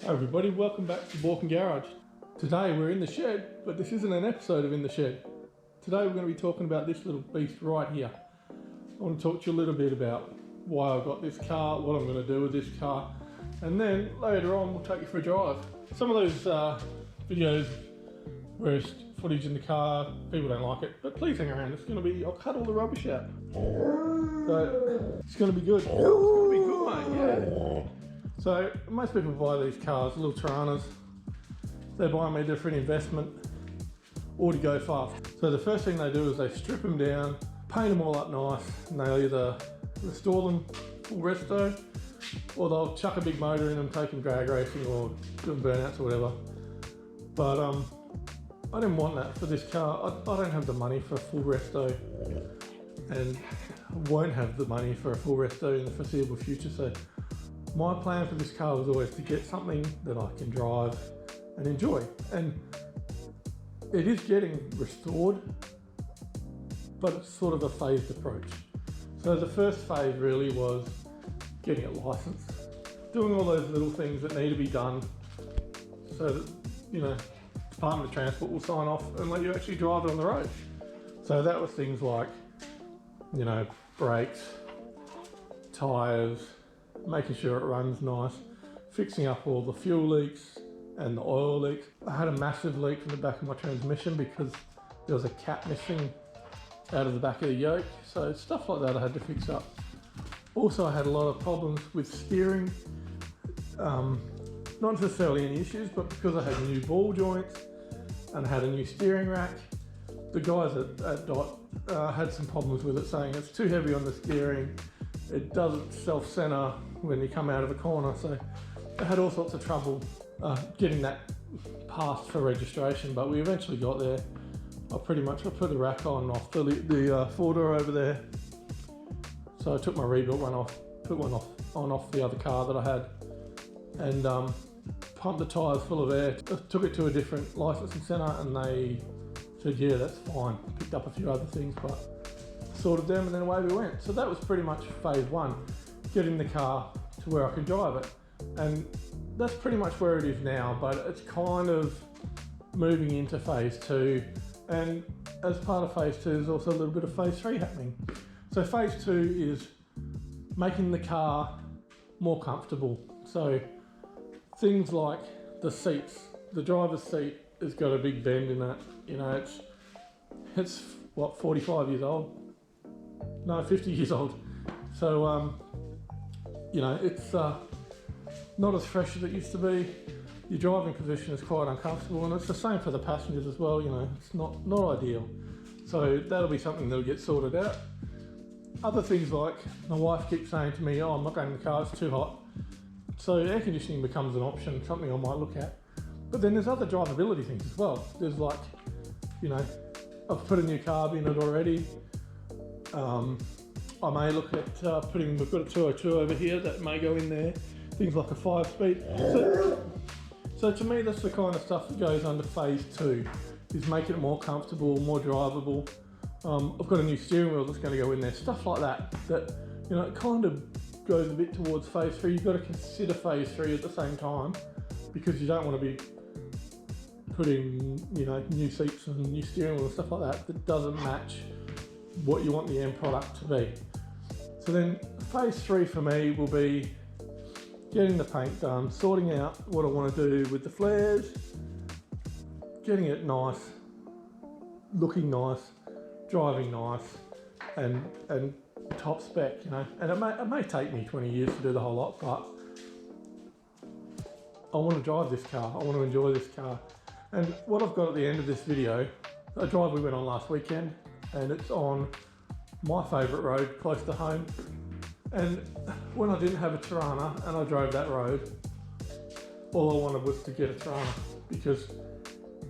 Hi everybody, welcome back to Walking Garage. Today we're in the shed, but this isn't an episode of In the Shed. Today we're going to be talking about this little beast right here. I want to talk to you a little bit about why I got this car, what I'm going to do with this car, and then later on we'll take you for a drive. Some of those videos where it's footage in the car, people don't like it, but please hang around. It's going to be, I'll cut all the rubbish out. So it's going to be good. It's going to be good, mate, yeah. So most people buy these cars, little Toranas. They buy them either for an investment or to go fast. So the first thing they do is they strip them down, paint them all up nice, and they'll either restore them full resto, or they'll chuck a big motor in them, take them drag racing or do them burnouts or whatever. But I didn't want that for this car. I don't have the money for a full resto, and I won't have the money for a full resto in the foreseeable future. So my plan for this car was always to get something that I can drive and enjoy. And it is getting restored, but it's sort of a phased approach. So the first phase really was getting it licensed, doing all those little things that need to be done so that, you know, Department of Transport will sign off and let you actually drive it on the road. So that was things like, you know, brakes, tyres, making sure it runs nice, fixing up all the fuel leaks and the oil leaks. I had a massive leak from the back of my transmission because there was a cap missing out of the back of the yoke. So stuff like that I had to fix up. Also, I had a lot of problems with steering. Not necessarily any issues, but because I had new ball joints and I had a new steering rack, the guys at DOT had some problems with it, saying it's too heavy on the steering, it doesn't self-center when you come out of a corner. So I had all sorts of trouble getting that passed for registration, but we eventually got there. I put the rack on off the four-door over there. So I took my rebuilt one off, put one off the other car that I had, and pumped the tyres full of air. Took it to a different licensing centre and they said, yeah, that's fine. Picked up a few other things, but sorted them, and then away we went. So that was pretty much phase one, getting the car to where I could drive it. And that's pretty much where it is now, but it's kind of moving into phase two. And as part of phase two, there's also a little bit of phase three happening. So phase two is making the car more comfortable. So things like the seats, the driver's seat has got a big bend in it. You know, it's what, 45 years old? No, 50 years old. So, you know, it's not as fresh as it used to be. Your driving position is quite uncomfortable, and it's the same for the passengers as well. You know, it's not ideal. So that'll be something that'll get sorted out. Other things like, my wife keeps saying to me, oh, I'm not going in the car, it's too hot. So air conditioning becomes an option, something I might look at. But then there's other drivability things as well. There's like, you know, I've put a new carb in it already. I may look at we've got a 202 over here that may go in there. Things like a 5-speed. So to me, that's the kind of stuff that goes under phase two, is making it more comfortable, more drivable. I've got a new steering wheel that's going to go in there, stuff like that, you know, it kind of goes a bit towards phase three. You've got to consider phase three at the same time, because you don't want to be putting, you know, new seats and new steering wheel and stuff like that doesn't match what you want the end product to be. So then phase three for me will be getting the paint done, sorting out what I want to do with the flares, getting it nice, looking nice, driving nice, and top spec, you know. And it may take me 20 years to do the whole lot, but I want to drive this car, I want to enjoy this car. And what I've got at the end of this video, a drive we went on last weekend, and it's on my favourite road close to home. And when I didn't have a Torana and I drove that road, all I wanted was to get a Torana, because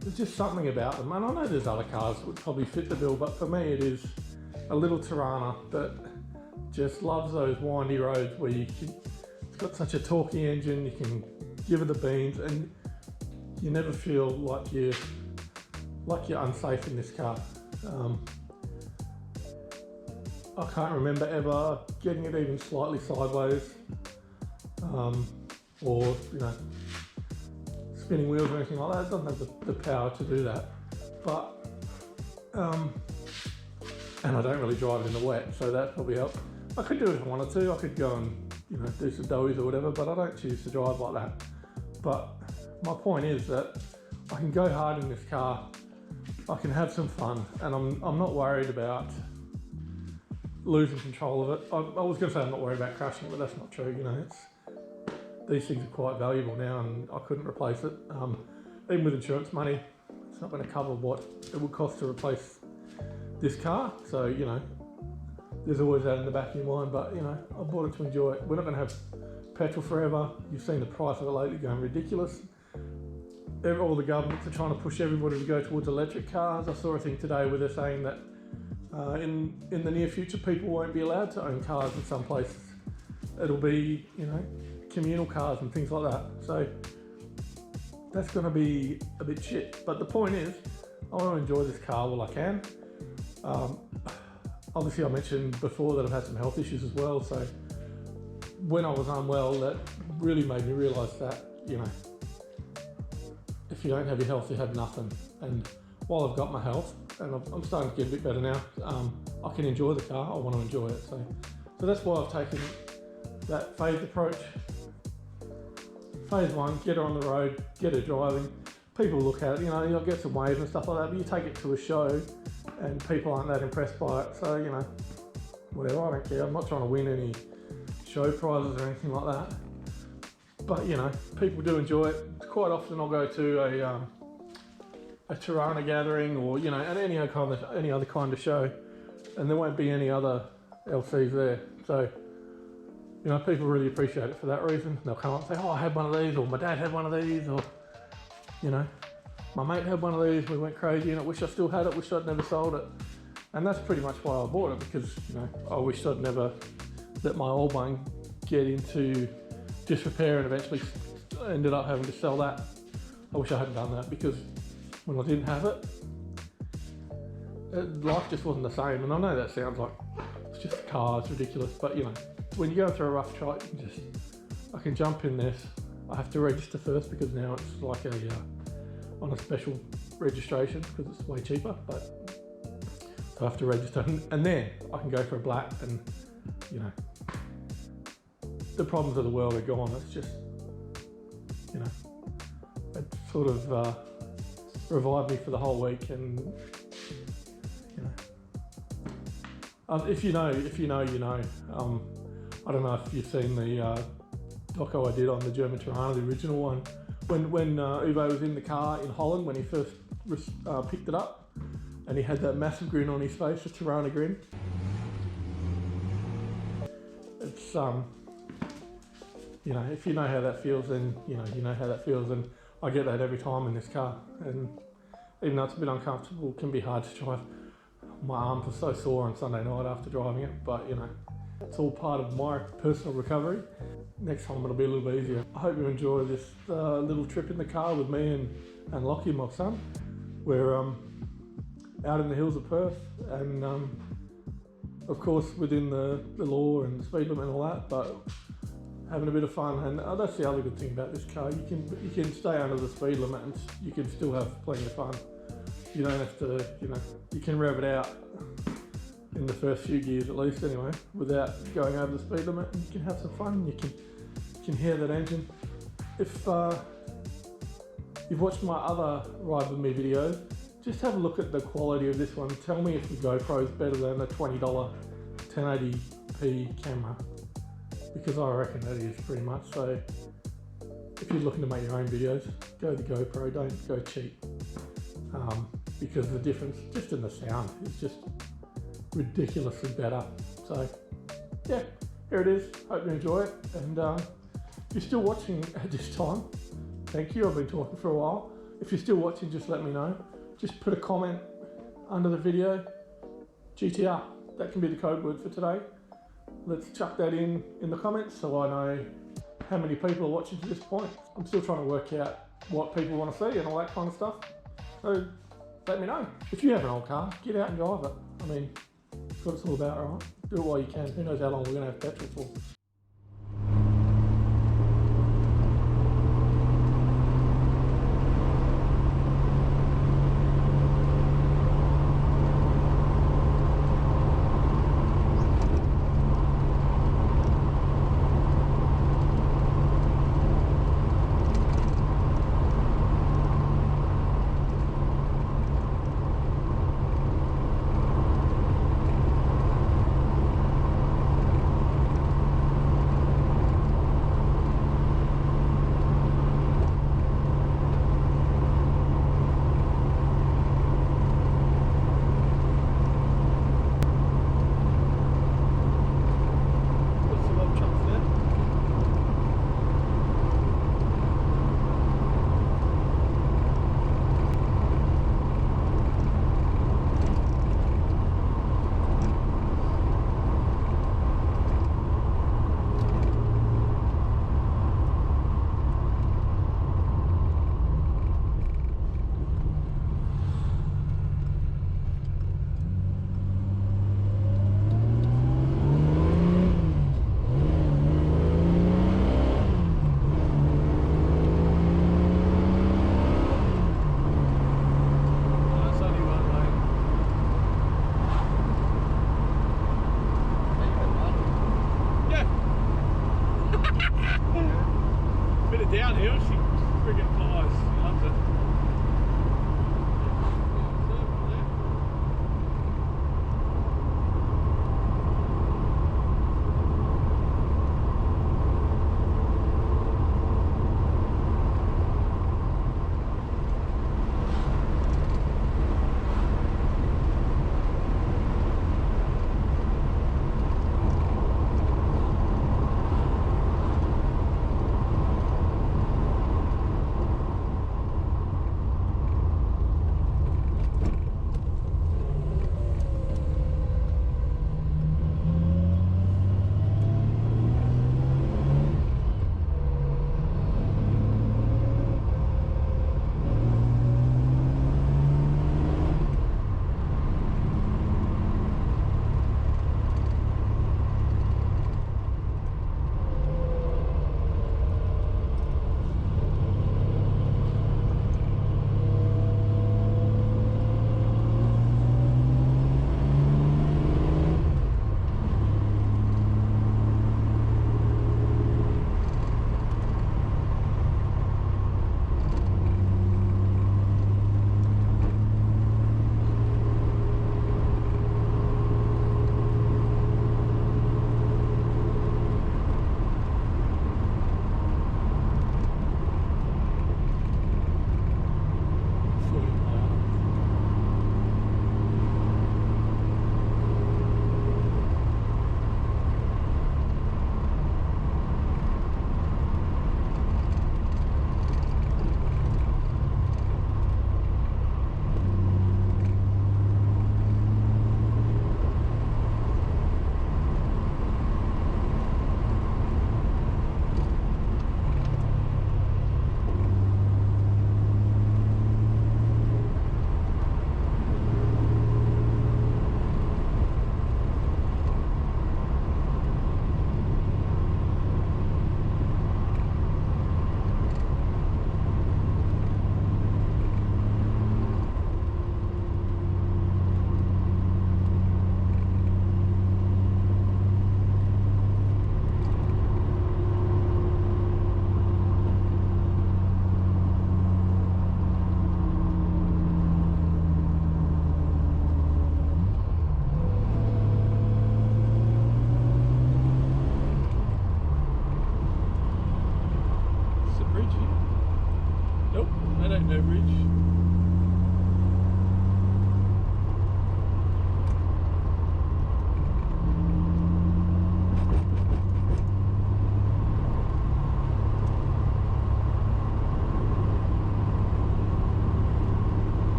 there's just something about them. And I know there's other cars that would probably fit the bill, but for me it is a little Torana that just loves those windy roads where it's got such a torquey engine, you can give it the beans, and you never feel like you're unsafe in this car. I can't remember ever getting it even slightly sideways, or, you know, spinning wheels or anything like that. It doesn't have the power to do that. But, and I don't really drive it in the wet, so that probably helps. I could do it if I wanted to. I could go and, you know, do some doughies or whatever, but I don't choose to drive like that. But my point is that I can go hard in this car, I can have some fun, and I'm not worried about losing control of it. I was going to say I'm not worried about crashing it, but that's not true. You know, these things are quite valuable now, and I couldn't replace it. Even with insurance money, it's not going to cover what it would cost to replace this car. So, you know, there's always that in the back of your mind, but, you know, I bought it to enjoy it. We're not going to have petrol forever. You've seen the price of it lately going ridiculous. All the governments are trying to push everybody to go towards electric cars. I saw a thing today where they're saying that in the near future, people won't be allowed to own cars in some places. It'll be, you know, communal cars and things like that. So that's going to be a bit shit. But the point is, I want to enjoy this car while I can. Obviously, I mentioned before that I've had some health issues as well. So when I was unwell, that really made me realise that, you know, if you don't have your health, you have nothing. And while I've got my health, and I'm starting to get a bit better now, I can enjoy the car. I want to enjoy it. So that's why I've taken that phased approach. Phase one, get her on the road, get her driving. People look at it, you know, you'll get some waves and stuff like that, but you take it to a show and people aren't that impressed by it. So, you know, whatever, I don't care. I'm not trying to win any show prizes or anything like that. But, you know, people do enjoy it. Quite often I'll go to a Torana gathering, or, you know, at any other kind of show, and there won't be any other LCs there. So, you know, people really appreciate it for that reason. They'll come up and say, oh, I had one of these, or my dad had one of these, or, you know, my mate had one of these, we went crazy, and I wish I still had it, wish I'd never sold it. And that's pretty much why I bought it, because, you know, I wish I'd never let my old one get into disrepair and eventually ended up having to sell that. I wish I hadn't done that, because when I didn't have it, life just wasn't the same. And I know that sounds like it's just a car, it's ridiculous, but, you know, when you go through a rough track, I can jump in this. I have to register first, because now it's like on a special registration, because it's way cheaper, but so I have to register, and then I can go for a black, and, you know, the problems of the world are gone. It's just, you know, it sort of revived me for the whole week. And, you know, if you know, you know. I don't know if you've seen the doco I did on the German Torana, the original one, when Uwe was in the car in Holland when he first picked it up, and he had that massive grin on his face, the Torana grin. It's you know, if you know how that feels, then you know how that feels, and I get that every time in this car. And even though it's a bit uncomfortable, it can be hard to drive. My arms are so sore on Sunday night after driving it, but, you know, it's all part of my personal recovery. Next time it'll be a little bit easier. I hope you enjoy this little trip in the car with me and Lachy, my son. We're out in the hills of Perth, and of course within the law and the speed limit and all that, but having a bit of fun. And that's the other good thing about this car. You can stay under the speed limit and you can still have plenty of fun. You don't have to, you know, you can rev it out in the first few gears at least anyway, without going over the speed limit, and you can have some fun. You can hear that engine. If you've watched my other Ride With Me videos, just have a look at the quality of this one. Tell me if the GoPro is better than the $20 1080p camera, because I reckon that is pretty much. So if you're looking to make your own videos, go the GoPro, don't go cheap, because the difference just in the sound is just ridiculously better. So yeah, here it is. Hope you enjoy it, and if you're still watching at this time, thank you. I've been talking for a while. If you're still watching, just let me know. Just put a comment under the video, GTR, that can be the code word for today. Let's chuck that in the comments so I know how many people are watching to this point. I'm still trying to work out what people want to see and all that kind of stuff. So let me know. If you have an old car, get out and drive it. I mean, that's what it's all about, right? Do it while you can. Who knows how long we're going to have petrol for. she friggin' flies. She loves it.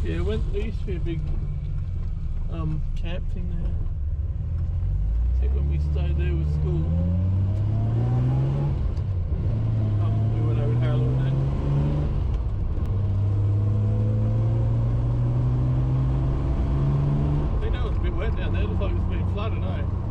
Yeah, there used to be a big camp thing there. I think when we stayed there with school. We went over to Harlow and that. I think that was a bit wet down there. It looked like it was being flooded, eh?